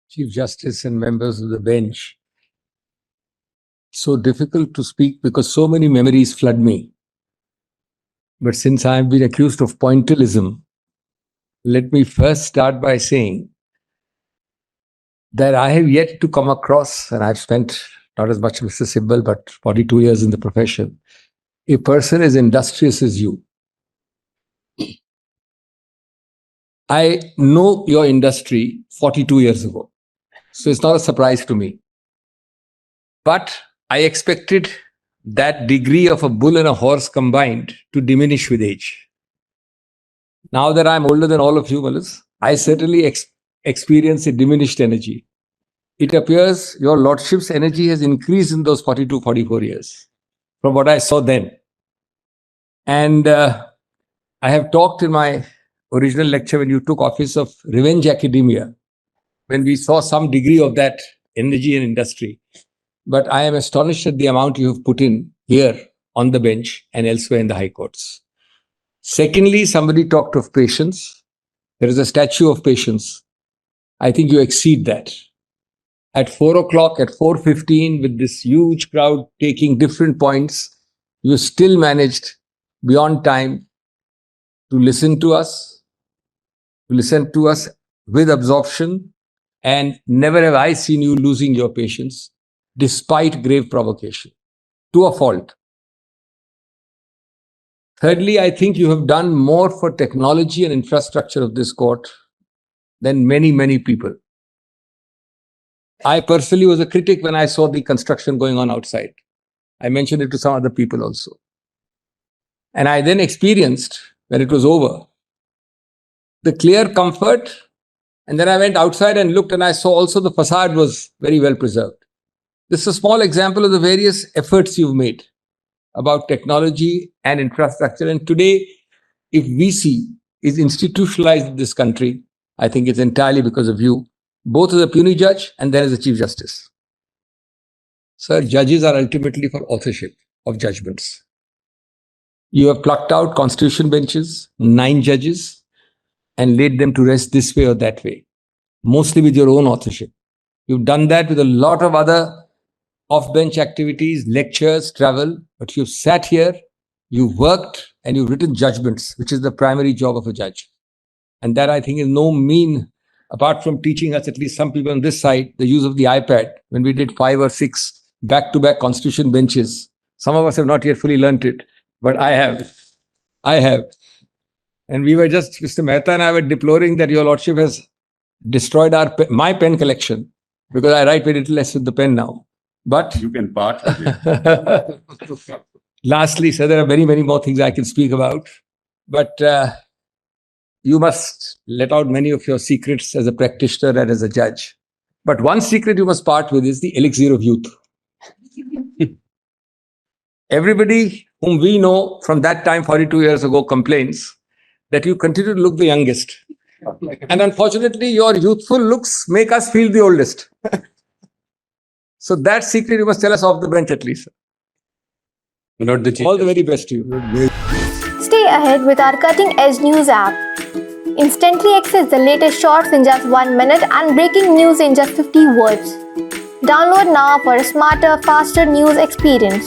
Chief Justice and members of the bench. So difficult to speak because so many memories flood me. But since I have been accused of pointillism, let me first start by saying that I have yet to come across, and I've spent not as much as Mr. Sibbal, but 42 years in the profession, a person as industrious as you. I know your industry 42 years ago, so it's not a surprise to me. But I expected that degree of a bull and a horse combined to diminish with age. Now that I'm older than all of you, Malas, I certainly experience a diminished energy. It appears your lordship's energy has increased in those 42, 44 years from what I saw then. And I have talked in my original lecture when you took office of revenge academia, when we saw some degree of that energy in industry. But I am astonished at the amount you have put in here on the bench and elsewhere in the high courts. Secondly, somebody talked of patience. There is a statue of patience. I think you exceed that. At 4 o'clock, at 4:15, with this huge crowd taking different points, you still managed beyond time to listen to us with absorption, and never have I seen you losing your patience despite grave provocation, to a fault. Thirdly, I think you have done more for technology and infrastructure of this court than many, many people. I personally was a critic when I saw the construction going on outside. I mentioned it to some other people also. And I then experienced, when it was over, the clear comfort. And then I went outside and looked, and I saw also the facade was very well preserved. This is a small example of the various efforts you've made about technology and infrastructure. And today, if VC is institutionalized in this country, I think it's entirely because of you, both as a puisne judge and then as a Chief Justice. Sir, judges are ultimately for authorship of judgments. You have plucked out constitution benches, 9 judges, and laid them to rest this way or that way, mostly with your own authorship. You've done that with a lot of other off-bench activities, lectures, travel, but you've sat here, you've worked, and you've written judgments, which is the primary job of a judge. And that, I think, is no mean, apart from teaching us, at least some people on this side, the use of the iPad, when we did 5 or 6 back-to-back constitution benches. Some of us have not yet fully learnt it, but I have. And we were just, Mr. Mehta and I were deploring that your lordship has destroyed my pen collection, because I write very little less with the pen now. But you can part with it. Lastly, sir, there are many, many more things I can speak about. But you must let out many of your secrets as a practitioner and as a judge. But one secret you must part with is the elixir of youth. Everybody whom we know from that time, 42 years ago, complains that you continue to look the youngest. And unfortunately, your youthful looks make us feel the oldest. So that secret you must tell us off the bench at least. Not the All the very best to you. Stay ahead with our cutting-edge news app. Instantly access the latest shorts in just 1 minute and breaking news in just 50 words. Download now for a smarter, faster news experience.